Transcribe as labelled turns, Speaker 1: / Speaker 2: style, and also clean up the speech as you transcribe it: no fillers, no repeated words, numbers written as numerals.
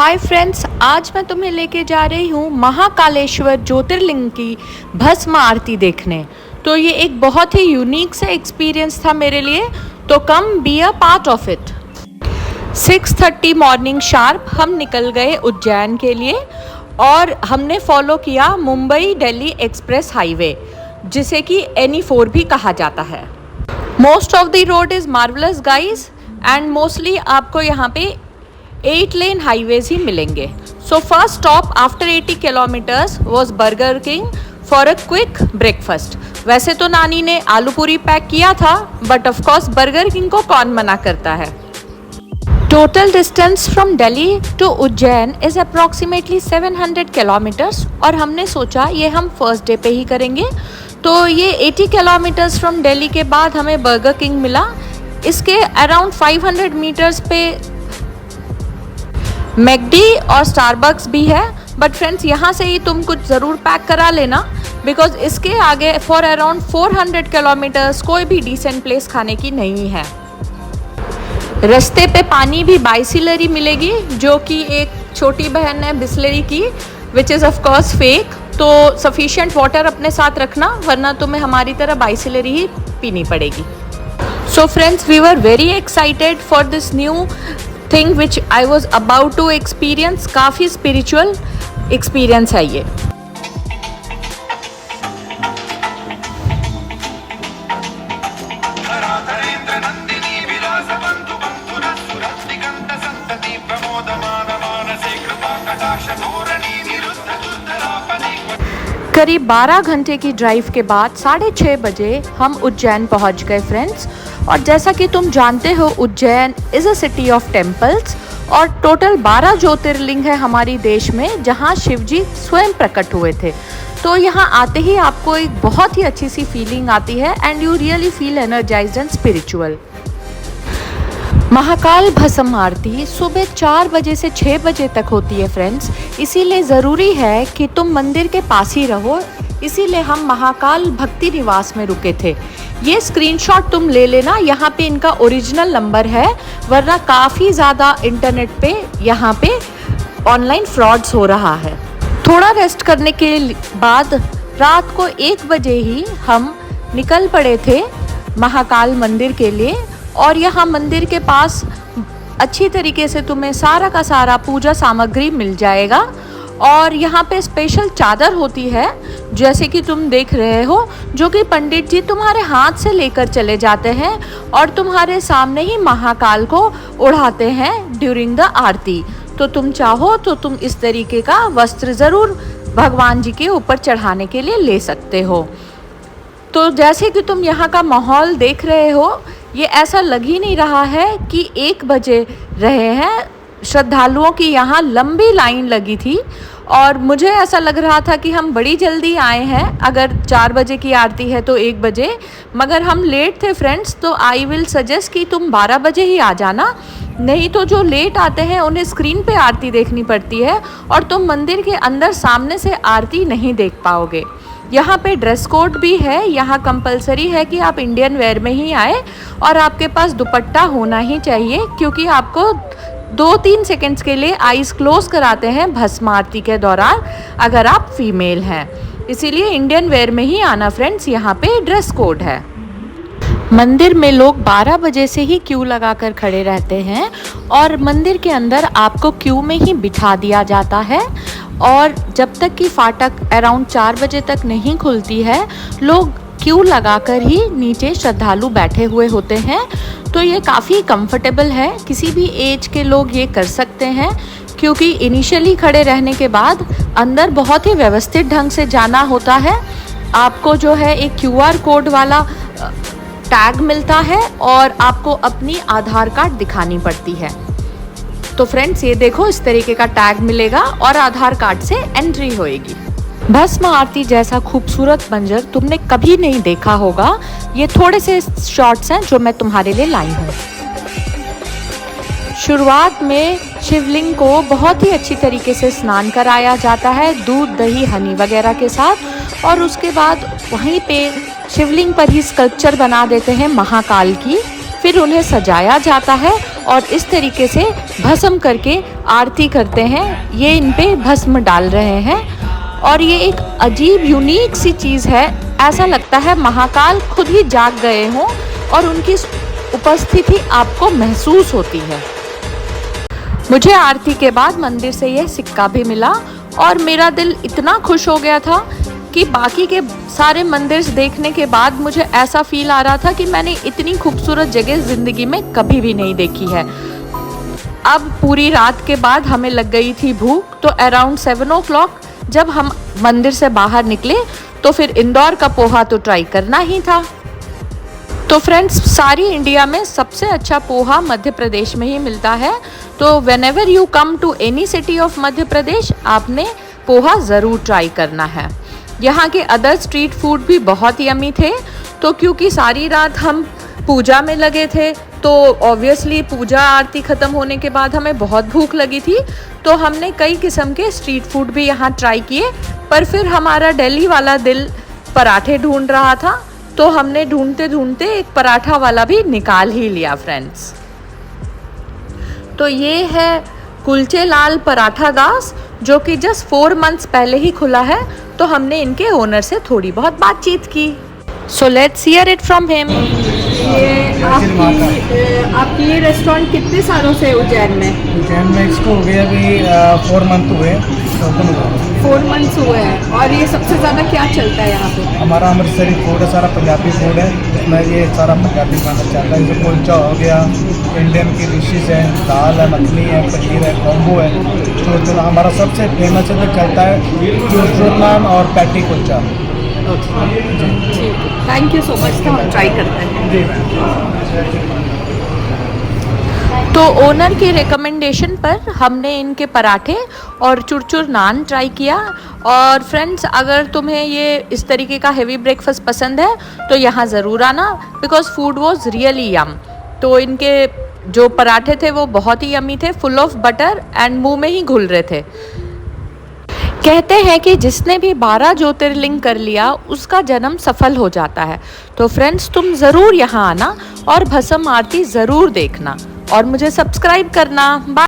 Speaker 1: Hi friends, आज मैं तुम्हें लेके जा रही हूँ महाकालेश्वर ज्योतिर्लिंग की भस्म आरती देखने। तो ये एक बहुत ही यूनिक सा एक्सपीरियंस था मेरे लिए, तो come be a part of it. 6:30 morning sharp हम निकल गए उज्जैन के लिए और हमने फॉलो किया मुंबई दिल्ली एक्सप्रेस हाईवे, जिसे कि NE4 भी कहा जाता है। Most of the road is marvellous guys and mostly आपको यहाँ पे 8 लेन हाईवेज ही मिलेंगे। So first stop after 80 kilometres was Burger King for a quick breakfast. वैसे तो नानी ने आलू पूरी पैक किया था, but of course Burger King को कौन मना करता है। Total distance from Delhi to Ujjain is approximately 700 kilometres और हमने सोचा ये हम फर्स्ट डे पे ही करेंगे। तो ये 80 किलोमीटर्स फ्रॉम दिल्ली के बाद हमें बर्गर किंग मिला। इसके अराउंड 500 मीटर्स पे मैकडी और स्टारबक्स भी है, बट फ्रेंड्स यहाँ से ही तुम कुछ ज़रूर पैक करा लेना, बिकॉज इसके आगे फॉर अराउंड 400 किलोमीटर्स कोई भी डिसेंट प्लेस खाने की नहीं है। रास्ते पे पानी भी बाइसिलरी मिलेगी, जो कि एक छोटी बहन है बिस्लरी की, which is of course fake. तो सफिशिएंट वाटर अपने साथ रखना, वरना तुम्हें हमारी तरह बाइसिलरी ही पीनी पड़ेगी। So friends, we were very excited for this new thing which I was about to experience. काफ़ी स्पिरिचुअल एक्सपीरियंस है ये। करीब 12 घंटे की ड्राइव के बाद 6:30 बजे हम उज्जैन पहुंच गए फ्रेंड्स। और जैसा कि तुम जानते हो, Ujjain is a city of temples और टोटल 12 ज्योतिर्लिंग है हमारी देश में, जहां शिवजी स्वयं प्रकट हुए थे। तो यहाँ आते ही आपको एक बहुत ही अच्छी सी फीलिंग आती है and you really feel energised and spiritual. Mahakal भस्म आरती सुबह 4 बजे से 6 बजे तक होती है फ्रेंड्स, इसीलिए ज़रूरी है कि तुम मंदिर के पास ही रहो। इसीलिए हम महाकाल भक्ति निवास में रुके थे। ये स्क्रीनशॉट तुम ले लेना, यहाँ पे इनका ओरिजिनल नंबर है, वरना काफ़ी ज़्यादा इंटरनेट पे यहाँ पे ऑनलाइन फ्रॉड्स हो रहा है। थोड़ा रेस्ट करने के बाद रात को 1 बजे ही हम निकल पड़े थे महाकाल मंदिर के लिए। और यहाँ मंदिर के पास अच्छी तरीके से तुम्हें सारा का सारा पूजा सामग्री मिल जाएगा। और यहाँ पे स्पेशल चादर होती है, जैसे कि तुम देख रहे हो, जो कि पंडित जी तुम्हारे हाथ से लेकर चले जाते हैं और तुम्हारे सामने ही महाकाल को उड़ाते हैं ड्यूरिंग द आरती। तो तुम चाहो तो तुम इस तरीके का वस्त्र ज़रूर भगवान जी के ऊपर चढ़ाने के लिए ले सकते हो। तो जैसे कि तुम यहाँ का माहौल देख रहे हो, ये ऐसा लग ही नहीं रहा है कि 1 बजे रहे हैं। श्रद्धालुओं की यहाँ लंबी लाइन लगी थी और मुझे ऐसा लग रहा था कि हम बड़ी जल्दी आए हैं। अगर 4 बजे की आरती है तो 1 बजे, मगर हम लेट थे फ्रेंड्स। तो आई विल सजेस्ट कि तुम 12 बजे ही आ जाना, नहीं तो जो लेट आते हैं उन्हें स्क्रीन पे आरती देखनी पड़ती है और तुम मंदिर के अंदर सामने से आरती नहीं देख पाओगे। यहाँ पे ड्रेस कोड भी है, यहाँ कंपलसरी है कि आप इंडियन वेयर में ही आए और आपके पास दुपट्टा होना ही चाहिए, क्योंकि आपको 2-3 सेकंड्स के लिए आईज क्लोज कराते हैं भस्म आरती के दौरान, अगर आप फीमेल हैं। इसीलिए इंडियन वेयर में ही आना फ्रेंड्स, यहाँ पे ड्रेस कोड है। मंदिर में लोग 12 बजे से ही क्यू लगाकर खड़े रहते हैं और मंदिर के अंदर आपको क्यू में ही बिठा दिया जाता है। और जब तक कि फाटक अराउंड 4 बजे तक नहीं खुलती है, लोग क्यू लगाकर ही नीचे श्रद्धालु बैठे हुए होते हैं। तो ये काफ़ी कंफर्टेबल है, किसी भी एज के लोग ये कर सकते हैं, क्योंकि इनिशियली खड़े रहने के बाद अंदर बहुत ही व्यवस्थित ढंग से जाना होता है। आपको जो है एक QR कोड वाला टैग मिलता है और आपको अपनी आधार कार्ड दिखानी पड़ती है। तो फ्रेंड्स, ये देखो, इस तरीके का टैग मिलेगा और आधार कार्ड से एंट्री होएगी। भस्म आरती जैसा खूबसूरत मंजर तुमने कभी नहीं देखा होगा। ये थोड़े से शॉट्स हैं जो मैं तुम्हारे लिए लाई हूँ। शुरुआत में शिवलिंग को बहुत ही अच्छी तरीके से स्नान कराया जाता है, दूध, दही, हनी वगैरह के साथ। और उसके बाद वहीं पे शिवलिंग पर ही स्कल्पचर बना देते हैं महाकाल की। फिर उन्हें सजाया जाता है और इस तरीके से भस्म करके आरती करते हैं। ये इन पे भस्म डाल रहे हैं और ये एक अजीब यूनिक सी चीज़ है। ऐसा लगता है महाकाल खुद ही जाग गए हों और उनकी उपस्थिति आपको महसूस होती है। मुझे आरती के बाद मंदिर से यह सिक्का भी मिला और मेरा दिल इतना खुश हो गया था कि बाकी के सारे मंदिर देखने के बाद मुझे ऐसा फील आ रहा था कि मैंने इतनी खूबसूरत जगह ज़िंदगी में कभी भी नहीं देखी है। अब पूरी रात के बाद हमें लग गई थी भूख, तो अराउंड 7 o'clock जब हम मंदिर से बाहर निकले तो फिर इंदौर का पोहा तो ट्राई करना ही था। तो फ्रेंड्स, सारी इंडिया में सबसे अच्छा पोहा मध्य प्रदेश में ही मिलता है। तो whenever you come to any city of Madhya Pradesh, आपने पोहा ज़रूर ट्राई करना है। यहाँ के अदर स्ट्रीट फूड भी बहुत यम्मी थे। तो क्योंकि सारी रात हम पूजा में लगे थे तो ऑब्वियसली पूजा आरती ख़त्म होने के बाद हमें बहुत भूख लगी थी, तो हमने कई किस्म के स्ट्रीट फूड भी यहाँ ट्राई किए। पर फिर हमारा दिल्ली वाला दिल पराठे ढूंढ रहा था, तो हमने ढूंढते ढूंढते एक पराठा वाला भी निकाल ही लिया फ्रेंड्स। तो ये है कुलचे लाल पराठा दास, जो कि जस्ट 4 months पहले ही खुला है। तो हमने इनके ओनर से थोड़ी बहुत बातचीत की। So let's hear it from him.
Speaker 2: ये आपकी ये रेस्टोरेंट कितने सालों से उज्जैन में?
Speaker 3: उज्जैन में इसको हो गया अभी 4 month हुए ओपन हुआ।
Speaker 2: 4 months हुए हैं। और ये सबसे ज़्यादा क्या चलता है यहाँ पे?
Speaker 3: हमारा अमृतसरी फूड है, सारा पंजाबी फूड है। इसमें ये सारा पंजाबी खाना चलता है। जैसे कुलचा हो गया, इंडियन की डिशेज हैं, दाल है, मखनी है, पनीर है, कॉम्बो है। चूरचूर हमारा सबसे फेमस है, तो चलता है चूरचूर नान और patty kulcha.
Speaker 2: Thank you so much. तो हम ट्राई करते हैं।
Speaker 1: तो ओनर की रिकमेंडेशन पर हमने इनके पराठे और चुरचुर नान ट्राई किया। और फ्रेंड्स, अगर तुम्हें ये इस तरीके का हेवी ब्रेकफास्ट पसंद है तो यहाँ ज़रूर आना, बिकॉज फूड वॉज रियली यम। तो इनके जो पराठे थे वो बहुत ही यमी थे, फुल ऑफ बटर एंड मुंह में ही घुल रहे थे। कहते हैं कि जिसने भी 12 ज्योतिर्लिंग कर लिया उसका जन्म सफल हो जाता है। तो फ्रेंड्स, तुम ज़रूर यहाँ आना और भस्म आरती ज़रूर देखना और मुझे सब्सक्राइब करना। बाय।